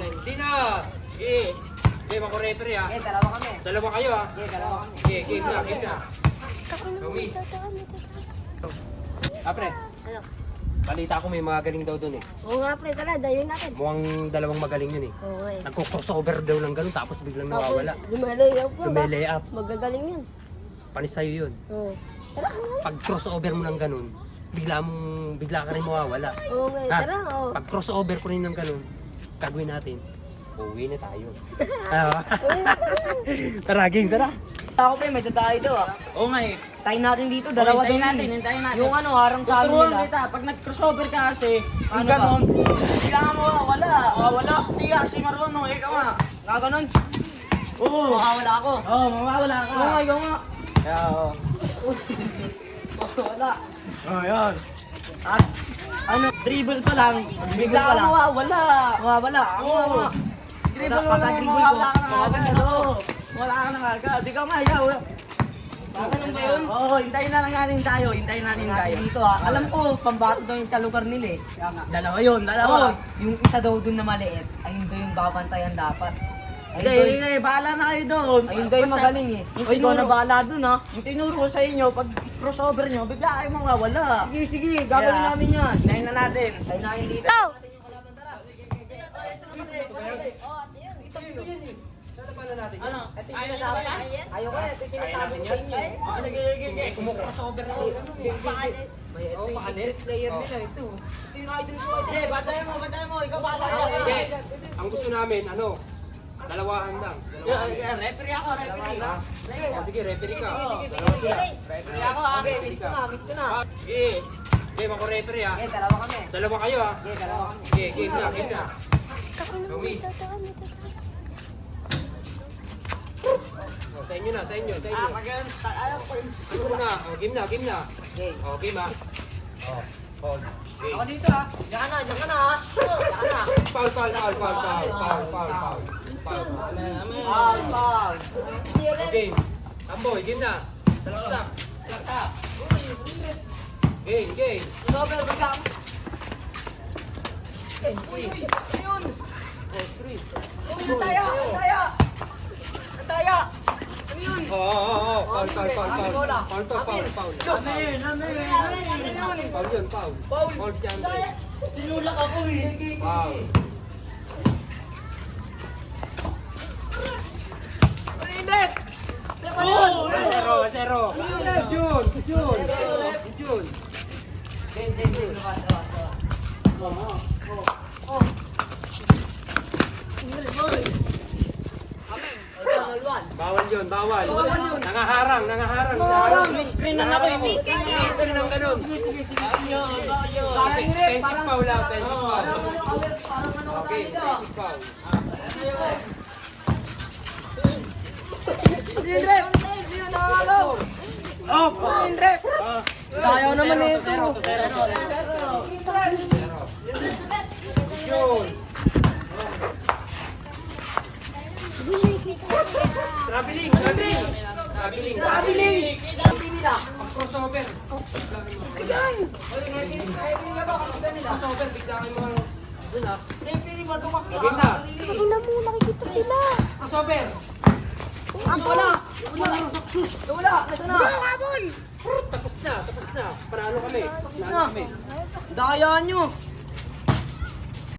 Hindi na. Sige. Game ako referee ha. Dalawa kami. Dalawa kayo ha. Dalawa kami. Sige, game na, game na. Tommy. Pre. Ano? Balita ko may mga galing daw doon eh. Oo nga pre, tara, dayon natin. Mukhang dalawang magaling yun eh. Oo eh. Nagko-crossover daw lang ganun tapos biglang nawawala. Lumalay up po ba? Lumelay up. Magagaling yun. Panis sa'yo yun. Oo. Tara, Pag crossover mo ng ganun, bigla ka rin mawawala. oo nga, Ha? tara, oo. Pag crossover ko rin ng ganun, gagawin natin. Uwi na tayo. Tara, game, tara. Ako pa, may tayo daw ah. Oo nga eh. Tayo natin dito, dalawa daw Hintayin natin, yun. hintayin natin. Yung ano, harang sa amin Tuturuan nila. kita, pag nag-crossover ka kasi, Ano yung ba? ganon, kailangan mo wala. Mawawala. Hindi ka kasi marunong, ikaw nga. Nga ganun. Oo. Makawala ako. Oo, mawawala ka. Oo nga, ikaw nga. Kaya, oo. Makawala. Oo, yun. As, Ano, dribble pa lang, Dribble bigla pa ka lang. mawawala. makawala. Ako Oo. nga. Dribble mo lang, Pagka-dribble ko, mawawala ka na mawawala agad. na ako. Oo. Wala ka na agad. Ikaw nga, ikaw. Ganun ba yun? Oo, hintayin na lang natin tayo, hintayin natin tayo. Dito ah. Alam ko, pambato daw yun sa lugar nila eh. Kaya nga. Dalawa yun, Oo, dalawa. yung isa daw dun na maliit, ayun daw yung babantayan dapat. Hindi, Ayun hindi, bahala na kayo doon. Ayun daw yung Basta, magaling eh. yung O ikaw na tinuro- bahala dun ah. Yung tinuro ko sa inyo, pag crossover nyo, bigla kayo mawawala. Sige, sige, gagawin Kaya, namin yan. Hintayin na natin. Tayo na kayo dito. Go! Ano? Ayaw ko ito yung sinasabi ko sa inyo. Ah, sige, sige, sige. Crossover na Paalis. May ito yung paalis. player nila ito. Ito yung idol ko. Hindi, bantayan mo, ikaw bahala Hindi. ka. Ang gusto namin, ano? Dalawahan lang. Referee ako, referee. Sige, referee ka. Referee ako, ah. Okay, miss ko na, miss ko na. Sige. Game ako referee ha. Dalawa kami. Dalawa kayo ha. Dalawa kami. Sige, game na, game na. Tommy. Sa inyo na, sa inyo, sa inyo. Ayaw ko. Ano muna? Game na, game na. Okay. Game ha. Foul. Ako Okay. dito ah. Diyan ka na ah. Diyan ka na. Foul, foul, foul, foul, foul, foul, foul, foul. Foul. Okay. Tamboy, game na. Talaktak. Talaktak. Game, game. Sobra, bigla ako. Freeze. Ayun. Oh, freeze. Taya. Ano yun? Foul, foul, foul, foul. Foul to, foul, foul. Amen. Foul yun, foul. Foul si Andre. Tinulak ako eh. Foul. Oh, Zero, zero. Jun, Jun. Jun. Bawal yun, bawal. Nangaharang, nangaharang. Screen lang ako eh. Screen ng ganun. Offensive foul lang, offensive foul. Okay, offensive foul. Tayo naman eh ito. Jun. Traveling, traveling. Traveling. Crossover. Crossover, bigla kayo mga... Dun ah. Gawin na. Ina mo, nakikita sila. Crossover. Wala. Ito na. Habol! Tapos na. Panalo kami. Panalo kami. Daya nyo.